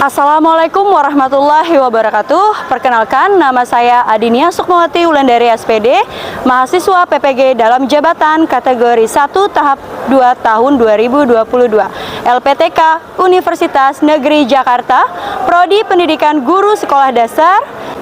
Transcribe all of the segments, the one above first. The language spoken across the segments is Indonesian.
Assalamualaikum warahmatullahi wabarakatuh. Perkenalkan, nama saya Adinia Sukmawati Wulandari SPD, mahasiswa PPG dalam jabatan kategori 1 tahap 2 tahun 2022, LPTK Universitas Negeri Jakarta, Prodi Pendidikan Guru Sekolah Dasar.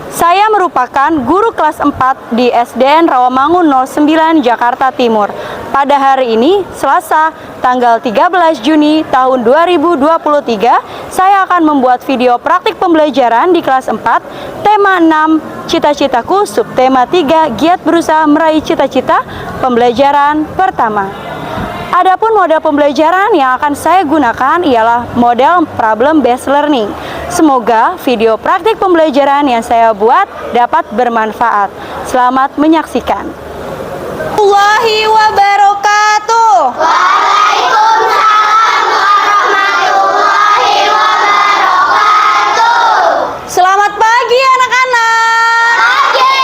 Saya merupakan guru kelas 4 di SDN Rawamangun 09 Jakarta Timur. Pada hari ini, Selasa, tanggal 13 Juni tahun 2023, saya akan membuat video praktik pembelajaran di kelas 4, tema 6, cita-citaku, subtema 3, giat berusaha meraih cita-cita, pembelajaran pertama. Adapun model pembelajaran yang akan saya gunakan ialah model problem based learning. Semoga video praktik pembelajaran yang saya buat dapat bermanfaat. Selamat menyaksikan. Warahmatullahi wabarakatuh. Waalaikumsalam warahmatullahi wabarakatuh. Selamat pagi anak-anak. Pagi.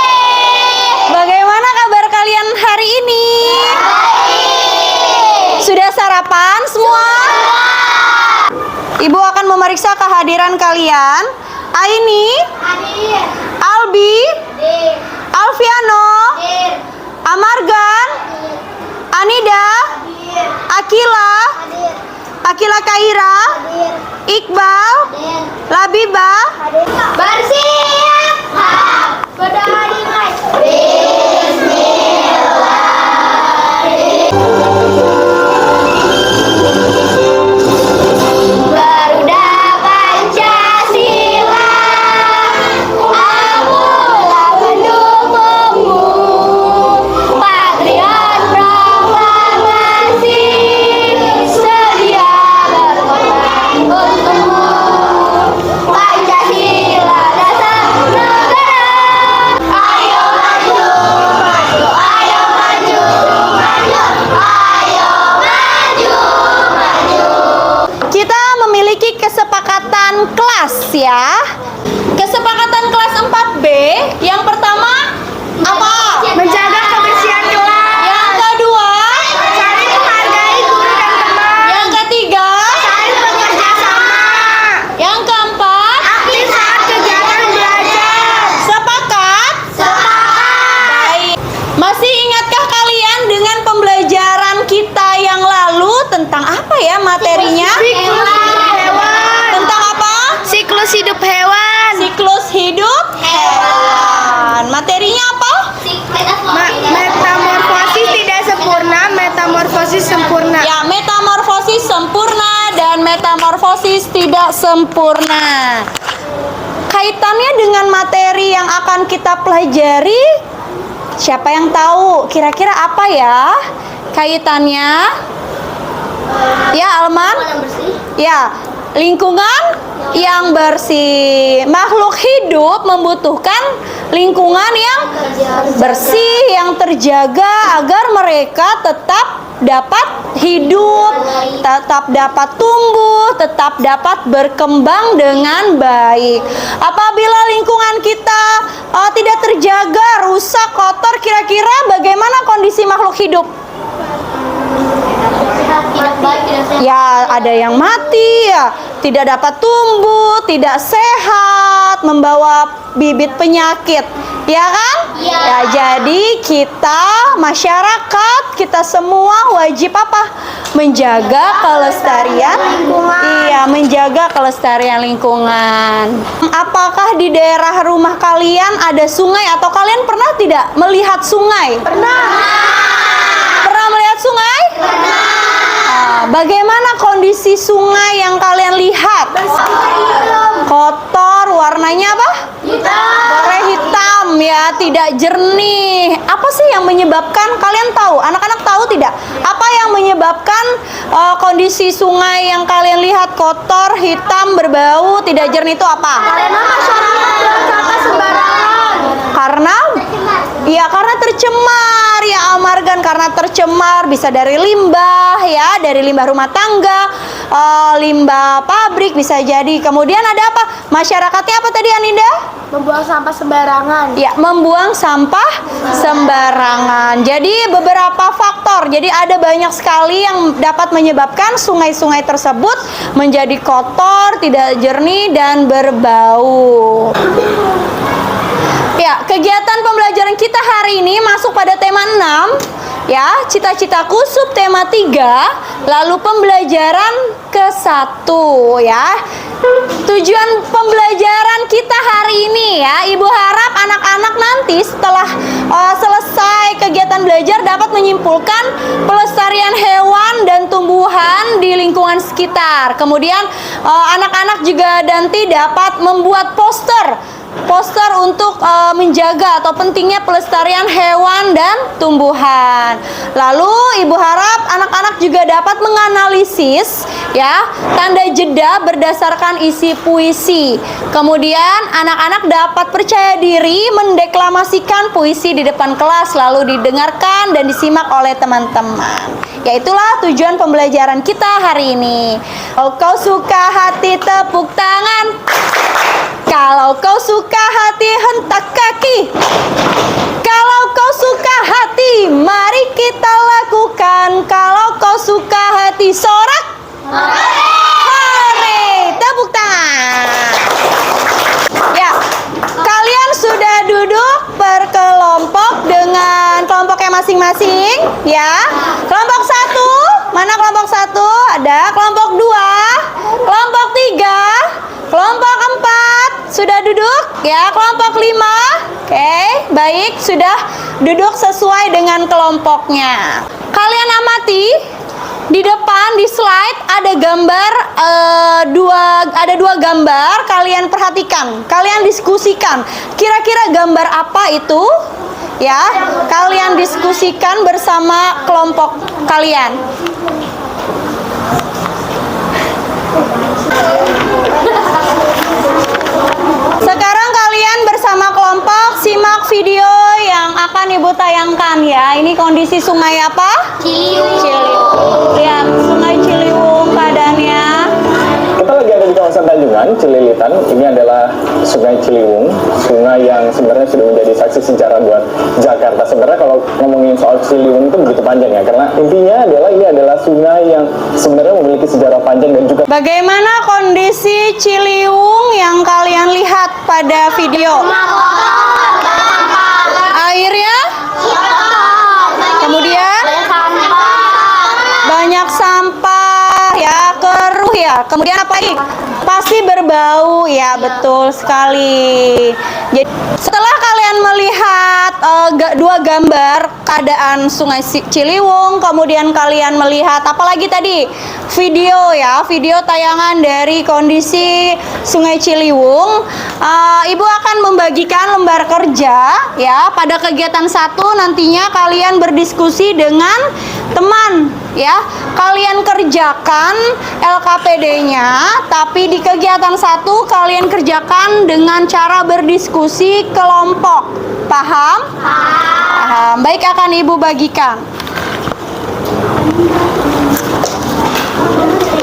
Bagaimana kabar kalian hari ini? Baik. Sudah sarapan semua? Ibu akan memeriksa kehadiran kalian. Aini, Hadir. Albi, Hadir. Alfiano, Hadir. Amargan, Anida, Hadir. Akila, Hadir. Akila Kaira, Hadir. Iqbal, Hadir. Labiba. Hadir. Bersiap. Berdoa dimulai. Garuda Pancasila, Amula mendukungmu, Patriot Proklamasi, sedia berkorban untukmu. Pancasila dasar negara, ayo maju, maju, ayo maju, maju, ayo maju, maju. Kita memiliki kesepakatan kelas ya. Kesepakatan kelas 4B. Yang pertama apa? Menjaga kebersihan kelas. Yang kedua, Saling menghargai guru dan teman. yang ketiga, Saling bekerja sama. yang keempat, Aktif saat kegiatan belajar. sepakat? Sepakat. Baik. Masih ingatkah kalian dengan pembelajaran kita yang lalu tentang apa ya materinya? Tentang apa? Siklus hidup hewan. Siklus hidup hewan. Materinya apa? Metamorfosis tidak sempurna, metamorfosis sempurna. Ya, metamorfosis sempurna dan metamorfosis tidak sempurna. Kaitannya dengan materi yang akan kita pelajari, siapa yang tahu? Kira-kira apa ya kaitannya? Ya, Alman? Ya, lingkungan yang bersih. Makhluk hidup membutuhkan lingkungan yang bersih, yang terjaga agar mereka tetap dapat hidup, tetap dapat tumbuh, tetap dapat berkembang dengan baik. Apabila lingkungan kita tidak terjaga, rusak, kotor, kira-kira bagaimana kondisi makhluk hidup? Tidak baik, tidak sehat. Ya, ada yang mati, ya, tidak dapat tumbuh, tidak sehat, membawa bibit penyakit, ya kan? Iya. Ya, jadi kita masyarakat, kita semua wajib apa? Menjaga kelestarian lingkungan. Iya, menjaga kelestarian lingkungan. Apakah di daerah rumah kalian ada sungai atau kalian pernah tidak melihat sungai? Pernah. Pernah melihat sungai? Pernah. Bagaimana kondisi sungai yang kalian lihat? Kotor, warnanya apa? Warna hitam ya, tidak jernih. Apa sih yang menyebabkan? Kalian tahu? Anak-anak tahu tidak? Apa yang menyebabkan kondisi sungai yang kalian lihat kotor, hitam, berbau, tidak jernih itu apa? Karena masyarakat buang sampah sembarangan. Karena? Ya, karena tercemar ya, Almargan. karena tercemar, bisa dari limbah ya, dari limbah rumah tangga, limbah pabrik bisa jadi. Kemudian ada apa? Masyarakatnya apa tadi Aninda? Membuang sampah sembarangan. Ya, membuang sampah sembarangan. Jadi beberapa faktor. Jadi ada banyak sekali yang dapat menyebabkan sungai-sungai tersebut menjadi kotor, tidak jernih dan berbau. Ya, kegiatan pembelajaran kita hari ini masuk pada tema 6 ya, cita-citaku subtema 3, lalu pembelajaran ke-1 ya. Tujuan pembelajaran kita hari ini ya, Ibu harap anak-anak nanti setelah selesai kegiatan belajar dapat menyimpulkan pelestarian hewan dan tumbuhan di lingkungan sekitar. Kemudian anak-anak juga nanti dapat membuat poster untuk menjaga atau pentingnya pelestarian hewan dan tumbuhan. Lalu Ibu harap anak-anak juga dapat menganalisis ya tanda jeda berdasarkan isi puisi. Kemudian anak-anak dapat percaya diri mendeklamasikan puisi di depan kelas lalu didengarkan dan disimak oleh teman-teman. Ya, itulah tujuan pembelajaran kita hari ini. Kalau kau suka hati tepuk tangan. Kalau kau suka hati hentak kaki. Kalau kau suka hati mari kita lakukan. Kalau kau suka hati sorak. Hore, tepuk tangan. Ya, kalian sudah duduk berkelompok dengan kelompoknya masing-masing ya. Kelompok 1, mana kelompok 1? Ada. Kelompok 2, kelompok 3, kelompok 4 sudah duduk ya. Kelompok 5, oke, baik, sudah duduk sesuai dengan kelompoknya. Kalian amati di depan di slide ada gambar ada dua gambar. Kalian perhatikan, kalian diskusikan. Kira-kira gambar apa itu? Ya, kalian diskusikan bersama kelompok kalian. Sekarang kalian bersama kelompok simak video yang akan Ibu tayangkan ya. Ini kondisi sungai apa? Ciliwung. Lihat sungai Ciliwung keadaannya. Kita lagi ada di kawasan Tanjungan, Cililitan. Ini adalah Sungai Ciliwung, sungai yang sebenarnya sudah menjadi saksi sejarah buat Jakarta. Sebenarnya kalau ngomongin soal Ciliwung itu begitu panjang ya, karena intinya adalah ini adalah sungai yang sebenarnya memiliki sejarah panjang dan juga. Bagaimana kondisi Ciliwung yang kalian lihat pada video? Airnya? Kemudian? Banyak sampah ya, keruh ya. Kemudian apa lagi? Pasti berbau ya, betul sekali. Jadi setelah kalian melihat dua gambar keadaan Sungai Ciliwung, kemudian kalian melihat apalagi tadi video ya, video tayangan dari kondisi Sungai Ciliwung, Ibu akan membagikan lembar kerja ya. Pada kegiatan 1 nantinya kalian berdiskusi dengan teman ya. Kalian kerjakan LKPD-nya, tapi di kegiatan 1 kalian kerjakan dengan cara berdiskusi kelompok. Paham? Paham. Baik, akan Ibu bagikan.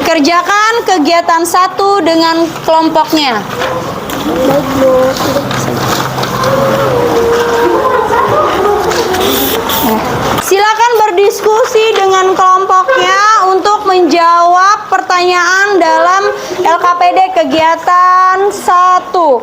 Kerjakan kegiatan 1 dengan kelompoknya. Silakan berdiskusi dengan kelompoknya untuk menjawab pertanyaan dalam LKPD kegiatan 1.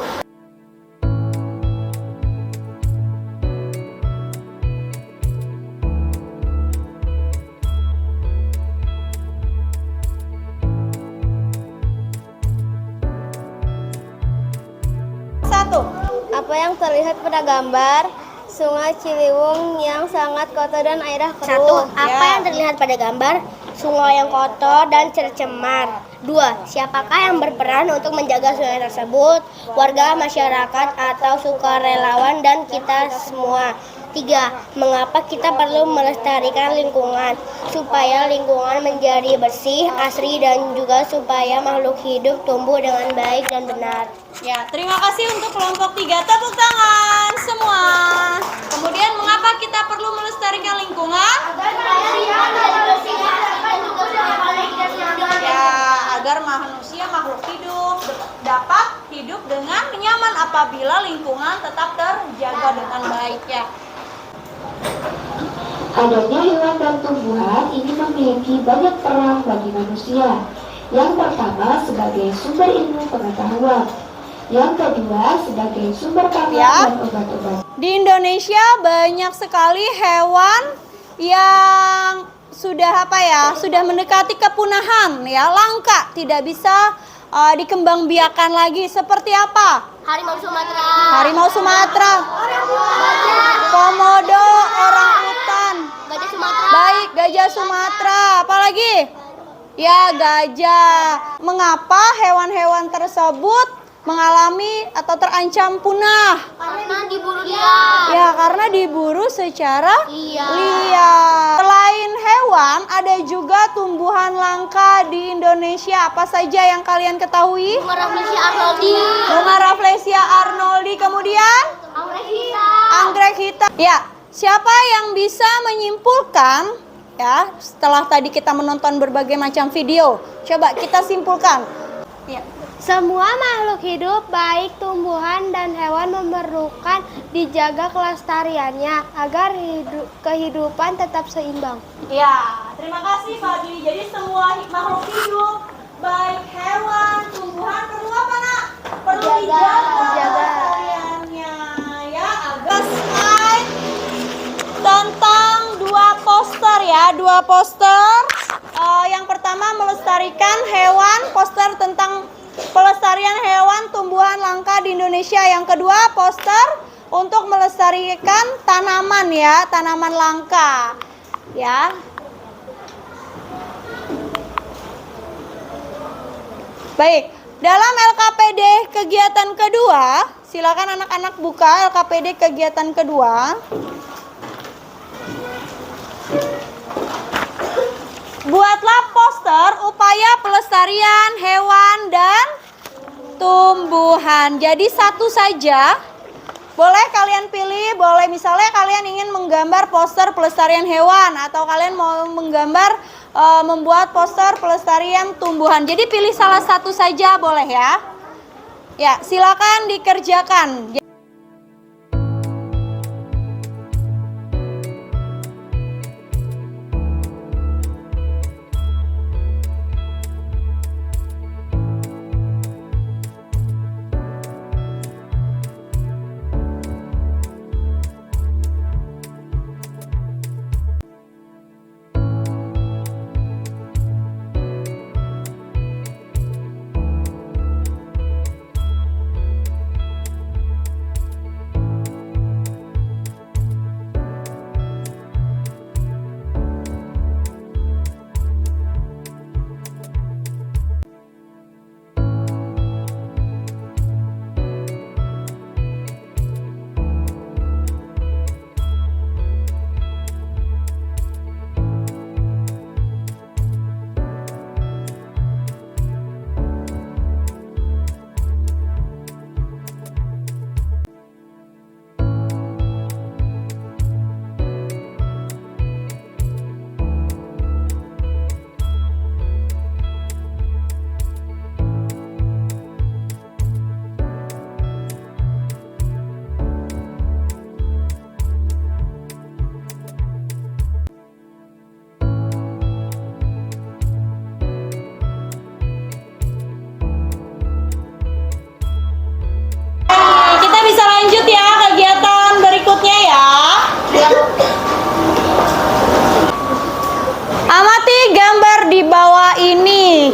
Apa yang terlihat pada gambar Sungai Ciliwung yang sangat kotor dan airnya keruh? 1. Apa yang terlihat pada gambar sungai yang kotor dan tercemar? 2. Siapakah yang berperan untuk menjaga sungai tersebut? Warga, masyarakat, atau sukarelawan dan kita semua? 3. Mengapa kita perlu melestarikan lingkungan? Supaya lingkungan menjadi bersih, asri, dan juga supaya makhluk hidup tumbuh dengan baik dan benar. Ya, terima kasih untuk kelompok 3. Tepuk tangan semua. Kemudian, mengapa kita perlu melestarikan lingkungan? nyaman apabila lingkungan tetap terjaga dengan baik ya. Adanya hewan dan tumbuhan ini memiliki banyak peran bagi manusia. Yang pertama sebagai sumber ilmu pengetahuan, yang kedua sebagai sumber pangan dan obat-obat. Di Indonesia banyak sekali hewan yang sudah sudah mendekati kepunahan ya, langka, tidak bisa dikembangbiakan lagi. Seperti apa? Harimau Sumatera. Harimau Sumatera, komodo, orangutan, Gajah Sumatera. baik, gajah Sumatera, apalagi? Ya, gajah. Mengapa hewan-hewan tersebut mengalami atau terancam punah? Karena diburu liar. Ya, karena diburu secara Liar. liar. Selain hewan, ada juga tumbuhan langka di Indonesia. Apa saja yang kalian ketahui? Bunga Rafflesia arnoldi. Bunga Rafflesia arnoldi, kemudian Anggrek hitam. anggrek hitam. Ya, siapa yang bisa menyimpulkan ya setelah tadi kita menonton berbagai macam video? Coba kita simpulkan. Ya. Semua makhluk hidup, baik tumbuhan dan hewan, memerlukan dijaga kelestariannya agar kehidupan tetap seimbang. Ya, terima kasih Pak Dwi. Jadi semua makhluk hidup, baik hewan, tumbuhan, perlu apa nak? Perlu dijaga kelestariannya ya, agar slide tentang dua poster. Yang pertama melestarikan hewan, poster tentang pelestarian hewan tumbuhan langka di Indonesia. Yang kedua poster untuk melestarikan tanaman ya, tanaman langka ya. Baik, dalam LKPD kegiatan kedua, silakan anak-anak buka LKPD kegiatan kedua. Buatlah poster upaya pelestarian hewan dan tumbuhan. Jadi satu saja. Boleh kalian pilih, boleh misalnya kalian ingin menggambar poster pelestarian hewan atau kalian mau menggambar membuat poster pelestarian tumbuhan. Jadi pilih salah satu saja boleh ya. Ya, silakan dikerjakan.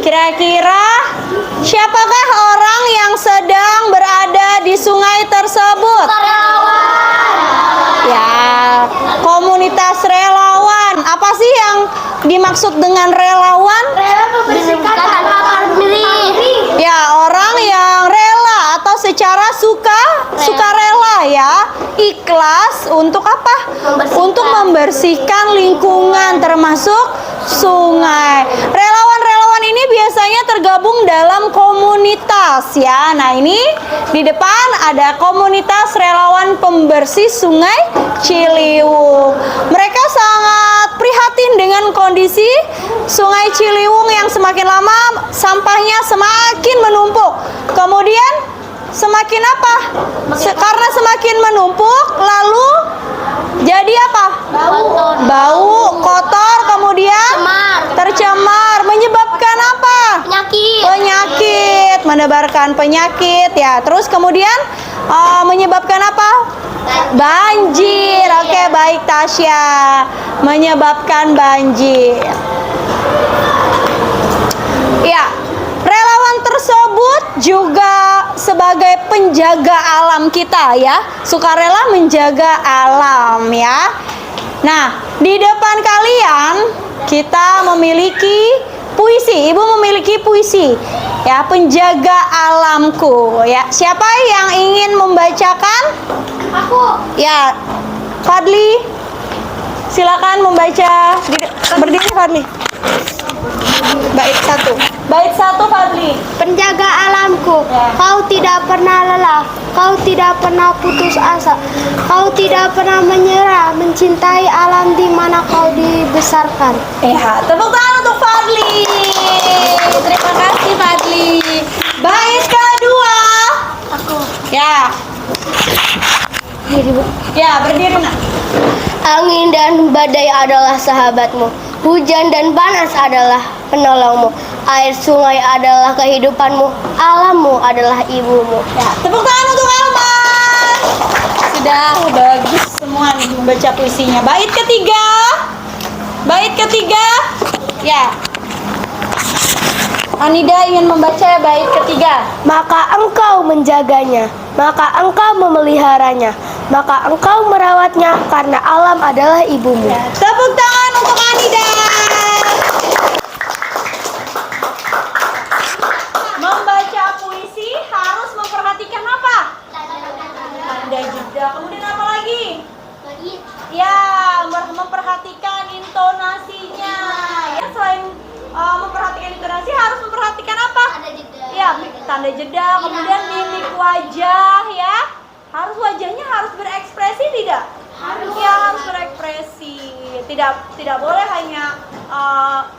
Kira-kira siapakah orang yang sedang berada di sungai tersebut? Ya, komunitas relawan. Apa sih yang dimaksud dengan relawan? Membersihkan tanpa pamrih. Ya, orang yang rela atau secara sukarela ya, ikhlas untuk apa? Untuk membersihkan lingkungan termasuk sungai. Relawan-relawan ini biasanya tergabung dalam komunitas ya. Nah, ini di depan ada komunitas relawan pembersih Sungai Ciliwung. Mereka sangat prihatin dengan kondisi Sungai Ciliwung yang semakin lama sampahnya semakin menumpuk. Kemudian semakin apa? Karena semakin menumpuk, lalu jadi apa? Bau, kotor, kemudian tercemar, menyebabkan apa? Penyakit, menebarkan penyakit ya. Terus kemudian menyebabkan apa? Banjir. Oke, baik Tasya. Menyebabkan banjir. Ya, relawan tersebut juga sebagai penjaga alam kita ya, sukarela menjaga alam ya. Nah, di depan kalian kita memiliki puisi. Ibu memiliki puisi ya, penjaga alamku ya. Siapa yang ingin membacakan? Aku. Ya, Fadli, silakan membaca. Berdiri Fadli. Bait satu Fadli. Penjaga alamku, kau tidak pernah lelah, kau tidak pernah putus asa, kau tidak pernah menyerah, mencintai alam di mana kau dibesarkan. Ya, tepuk tangan untuk Fadli. Terima kasih Fadli. Bait kedua. Aku. Ya. Ya, berdiri nak. Angin dan badai adalah sahabatmu, hujan dan panas adalah penolongmu, air sungai adalah kehidupanmu, alammu adalah ibumu. Ya, tepuk tangan untuk Alman. Sudah bagus semua nih membaca puisinya. Bait ketiga. Ya. Anida ingin membaca bait ketiga. Maka engkau menjaganya, maka engkau memeliharanya, maka engkau merawatnya, karena alam adalah ibumu. Ya, tepuk tangan untuk Anida. Membaca puisi harus memperhatikan apa? Tanda jeda. Kemudian apa lagi? Ya, memperhatikan intonasinya. Ya, selain memperhatikan intonasi harus memperhatikan apa? Ya, tanda jeda. Kemudian mimik wajah ya. Wajahnya harus berekspresi tidak? Harus. Ya, harus berekspresi. Tidak boleh hanya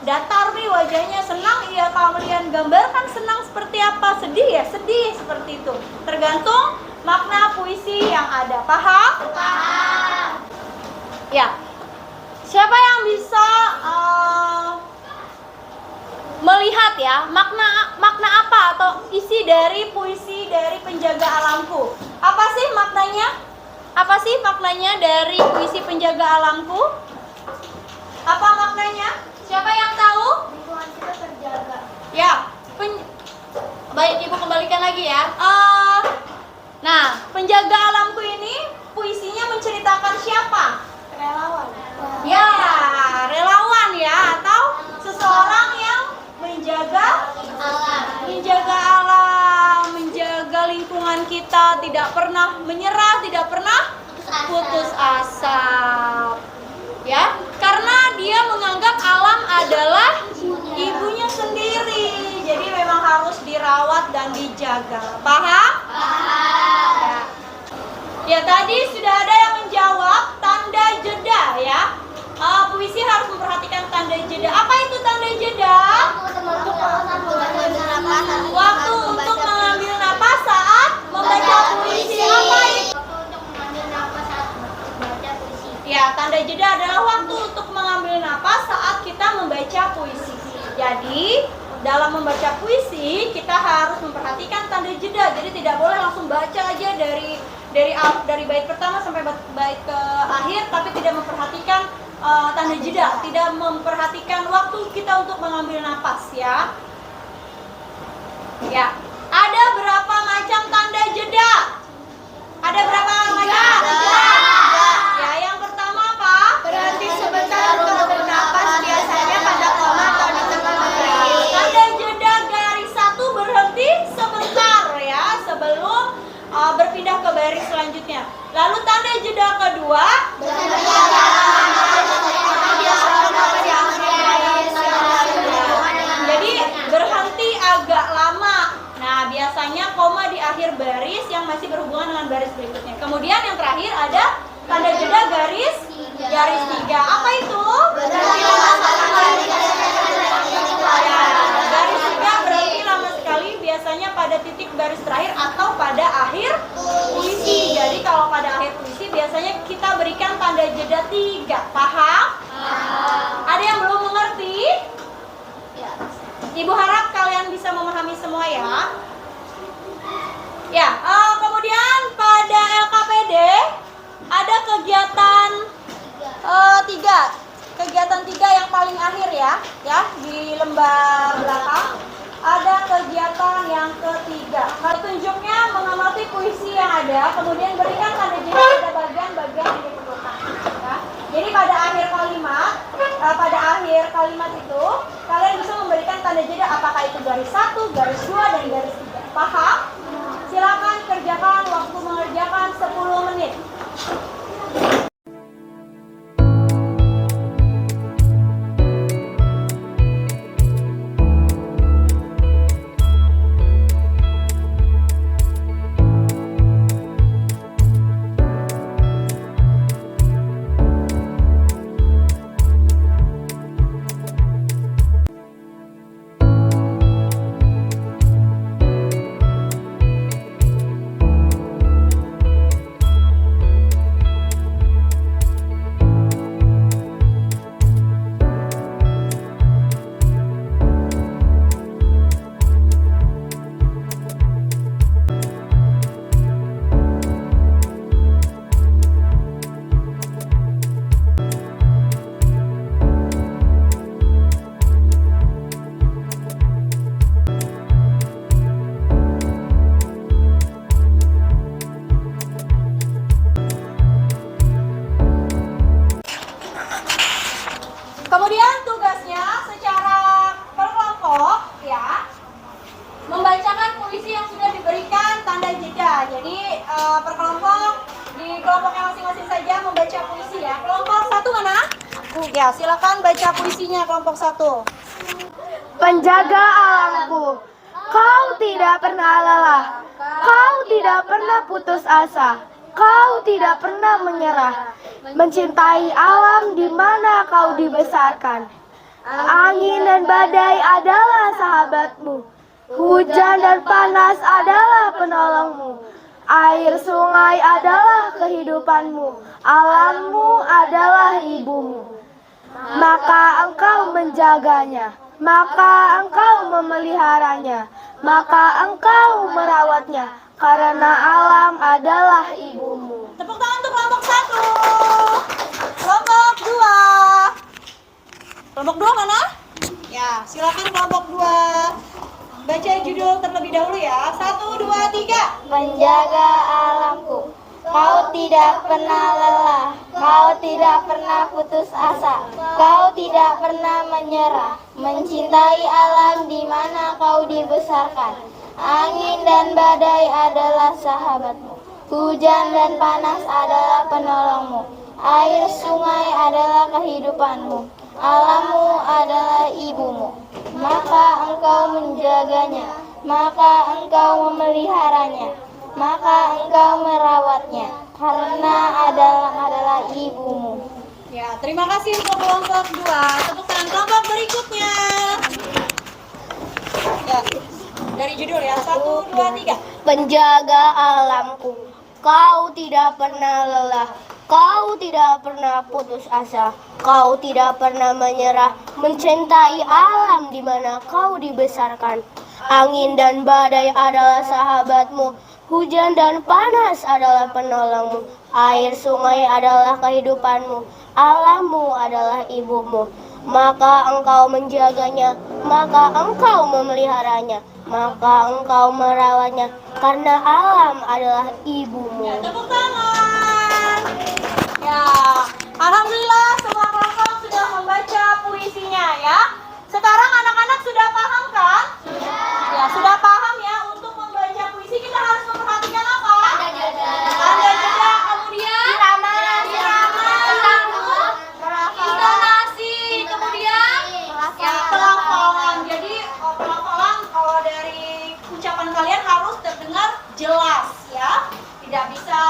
datar nih wajahnya. Senang ya, kalau kalian gambarkan senang seperti apa, sedih ya sedih seperti itu. Tergantung makna puisi yang ada. Paham? Paham. Ya. Siapa yang bisa melihat ya makna apa atau isi dari puisi dari penjaga alamku? Apa sih maknanya? Apa sih maknanya dari puisi penjaga alamku? Apa maknanya? Siapa yang tahu? Lingkungan kita terjaga. Ya, baik Ibu kembalikan lagi ya. Nah, penjaga alamku ini puisinya menceritakan siapa? Relawan. Ya, relawan ya, atau seseorang yang menjaga alam, menjaga lingkungan kita, tidak pernah menyerah, tidak pernah putus asa. Ya, karena dia menganggap alam adalah ibunya sendiri. Jadi memang harus dirawat dan dijaga. Paham? Paham. Ya, tadi sudah ada yang menjawab tanda jeda ya. Puisi harus memperhatikan tanda jeda. Apa itu tanda jeda? Waktu untuk mengambil napas saat membaca puisi. Apa itu? Ya, tanda jeda adalah waktu untuk mengambil napas saat kita membaca puisi. Jadi, dalam membaca puisi kita harus memperhatikan tanda jeda. Jadi tidak boleh langsung baca aja dari bait pertama sampai bait ke akhir, tapi tidak memperhatikan tanda jeda, tidak memperhatikan waktu kita untuk mengambil napas ya. Ya, ada berapa macam tanda jeda? Ada berapa macam? Ya, yang pertama apa? Berhenti sebentar untuk bernapas, biasanya pada koma atau di tengah berakhir. Tanda jeda garis satu berhenti sebentar ya sebelum berpindah ke baris selanjutnya. Lalu tanda jeda kedua jadi berhenti agak lama. Nah, biasanya koma di akhir baris yang masih berhubungan dengan baris berikutnya. Kemudian yang terakhir ada tanda jeda garis 3. Apa itu? Garis 3 berarti lama sekali, biasanya pada pada titik baris terakhir atau pada akhir puisi. Jadi kalau pada akhir puisi biasanya kita berikan tanda jeda 3. Paham? Ada yang belum mengerti? Ibu harap kalian bisa memahami semua ya. Ya, kemudian pada LKPD ada kegiatan 3. Kegiatan 3 yang paling akhir ya di lembar belakang ada kegiatan yang ketiga. Petunjuknya mengamati puisi yang ada, kemudian berikan tanda jeda pada bagian-bagian yang diperlukan. Ya. Jadi pada akhir kalimat itu kalian bisa memberikan tanda jeda apakah itu garis 1, garis 2, dan garis 3. Paham? Silakan kerjakan, waktu mengerjakan 10 menit. Kemudian tugasnya secara berkelompok ya, membacakan puisi yang sudah diberikan tanda jeda. Jadi per kelompok di kelompoknya masing-masing saja membaca puisi ya. Kelompok 1 mana? Ya, silakan baca puisinya kelompok 1. Penjaga alamku, kau tidak pernah lelah, kau tidak pernah putus asa, kau tidak pernah menyerah, mencintai alam di mana kau dibesarkan. Angin dan badai adalah sahabatmu, hujan dan panas adalah penolongmu, air sungai adalah kehidupanmu, alammu adalah ibumu. Maka engkau menjaganya, maka engkau memeliharanya, maka engkau merawatnya, karena alam adalah ibumu. Tepuk tangan untuk kelompok 1. Kelompok 2. Kelompok 2 mana? Ya, silakan kelompok 2. Baca judul terlebih dahulu ya. 1, 2, 3. Menjaga alamku, kau tidak pernah lelah, kau tidak pernah putus asa, kau tidak pernah menyerah, mencintai alam di mana kau dibesarkan. Angin dan badai adalah sahabatmu, hujan dan panas adalah penolongmu, air sungai adalah kehidupanmu, alammu adalah ibumu. Maka engkau menjaganya, maka engkau memeliharanya, maka engkau merawatnya, karena adalah ibumu. Ya, terima kasih untuk kelompok 2. Tepuk tangan kelompok berikutnya. Ya, dari judul ya. 1, 2, 3. Penjaga alamku, kau tidak pernah lelah, kau tidak pernah putus asa, kau tidak pernah menyerah, mencintai alam di mana kau dibesarkan. Angin dan badai adalah sahabatmu, hujan dan panas adalah penolongmu, air sungai adalah kehidupanmu, alammu adalah ibumu. Maka engkau menjaganya, maka engkau memeliharanya, maka engkau merawatnya, karena alam adalah ibumu. Ya, tepuk tangan. Ya, alhamdulillah semua kelompok sudah membaca puisinya ya. Sekarang anak-anak sudah paham kan? Ya, sudah paham ya. Untuk membaca puisi kita harus memperhatikan apa? Tanda jeda, kemudian irama, intonasi, kemudian ya pelafalan. Jadi pelafalan kalau dari ucapan kalian harus terdengar jelas ya. Tidak bisa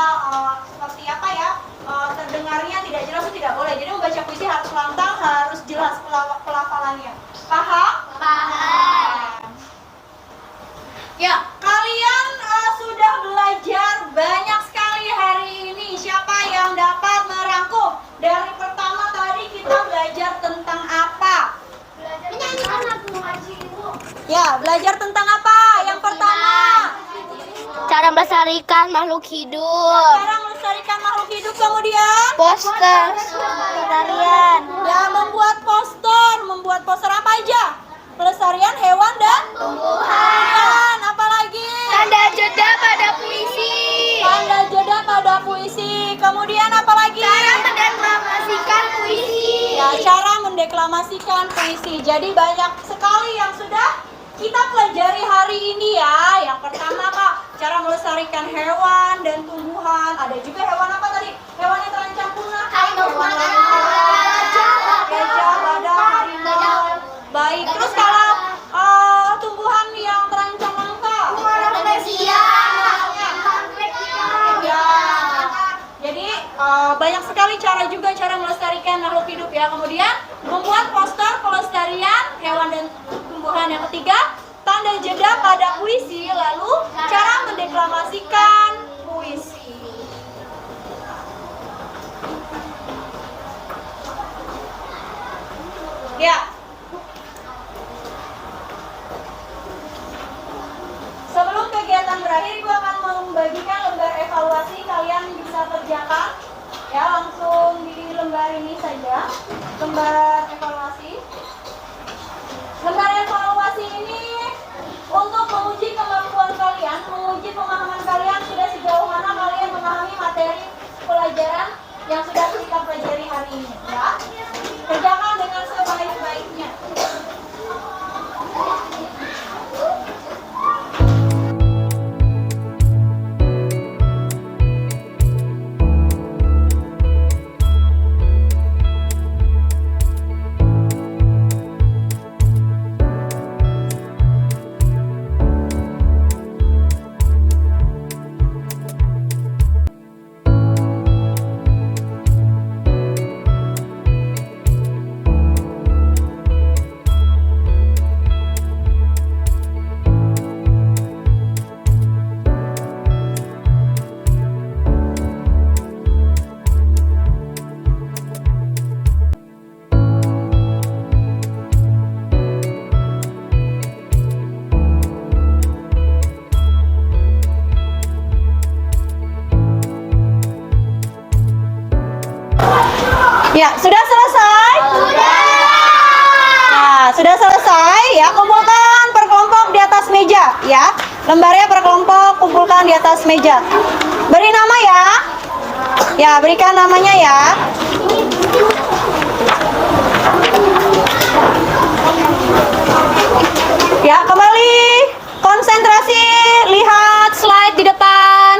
seperti apa ya? Terdengarnya tidak jelas itu tidak boleh. Jadi membaca puisi harus lantang, harus jelas pelafalannya. Paham? Paham. Ya, Dari pertama tadi kita belajar tentang apa? Menyanyikan lagu ngaji Ibu. Ya, belajar tentang apa? Yang pertama, Cara melestarikan makhluk hidup. cara melestarikan makhluk hidup, kemudian Poster. Tarian. ya membuat poster apa aja? Pelestarian hewan dan tumbuhan. Apalagi? Tanda jeda pada puisi. Tanda jeda pada puisi. Kemudian apalagi? Cara mendeklamasikan puisi. Ya, cara mendeklamasikan puisi. Jadi banyak sekali yang sudah kita pelajari hari ini ya. Yang pertama Kak, cara melestarikan hewan dan tumbuhan. Ada juga hewan apa tadi? Hewan yang terancam punah. Gajah, badak, harimau. Baik. Terus kalau tumbuhan yang terancam langka? Ya. Jadi banyak sekali cara melestarikan makhluk hidup ya. Kemudian membuat poster pelestarian hewan dan tumbuhan. Yang ketiga, tanda jeda pada puisi. Lalu cara mendeklamasikan puisi. Ya. Sebelum kegiatan berakhir, Ibu akan membagikan lembar evaluasi. Kalian bisa kerjakan ya langsung di lembar ini saja. Lembar evaluasi. Lembar evaluasi ini untuk menguji kemampuan kalian, menguji pemahaman kalian sudah sejauh mana kalian memahami materi pelajaran yang sudah kita pelajari hari ini ya. Kerjakan dengan sebaik-baiknya. Ya, sudah selesai? Sudah. Nah, sudah selesai ya. Kumpulkan per kelompok di atas meja ya. Lembarnya per kelompok kumpulkan di atas meja. Beri nama ya. Ya, berikan namanya ya. Ya, kembali konsentrasi, lihat slide di depan.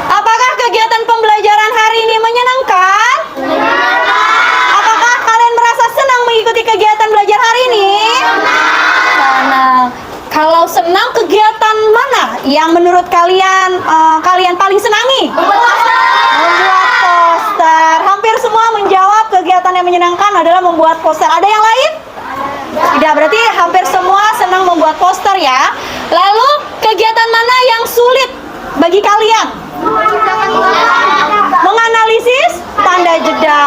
Apakah kegiatan pembelajaran hari ini menyenangkan? Apakah kalian merasa senang mengikuti kegiatan belajar hari ini? Senang. Kalau senang, kegiatan mana yang menurut kalian kalian paling senangi? Membuat poster. Hampir semua menjawab kegiatan yang menyenangkan adalah membuat poster. Ada yang lain? Tidak, berarti hampir semua senang membuat poster ya. Lalu kegiatan mana yang sulit bagi kalian? Menganalisis tanda jeda.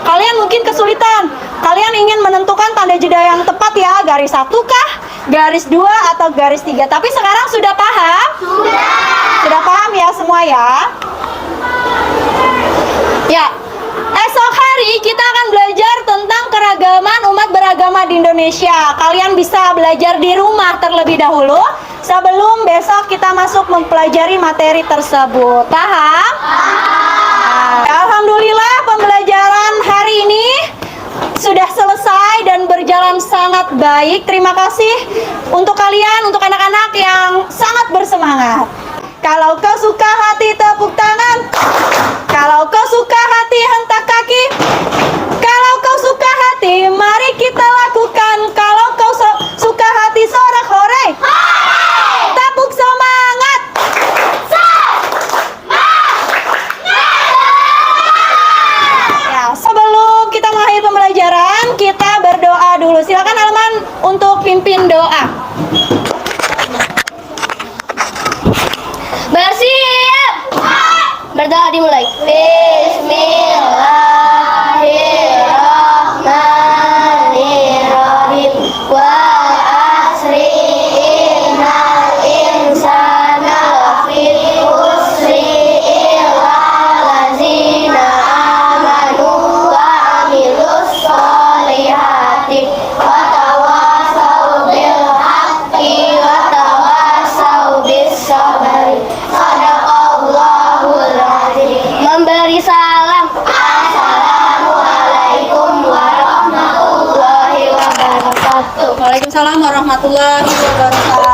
Kalian mungkin kesulitan. Kalian ingin menentukan tanda jeda yang tepat ya, garis 1 kah, garis 2 atau garis 3. Tapi sekarang sudah paham? Sudah paham ya semua ya? Ya. Esok hari kita akan belajar tentang keragaman umat beragama di Indonesia. Kalian bisa belajar di rumah terlebih dahulu sebelum besok kita masuk mempelajari materi tersebut. Paham? Nah, alhamdulillah pembelajaran hari ini sudah selesai dan berjalan sangat baik. Terima kasih untuk kalian, untuk anak-anak yang sangat bersemangat. Kalau kau suka hati, tepuk tangan. Kalau kau suka hati, hentak kaki. Kalau kau suka hati, mari kita lakukan. Kalau kau suka hati, sorak hore. Tepuk semangat. Ya, sebelum kita mengakhiri pembelajaran, kita berdoa dulu. Silakan Alman untuk pimpin doa. Bersiap. Berdoa dimulai. Bismillah. Waalaikumsalam warahmatullahi wabarakatuh.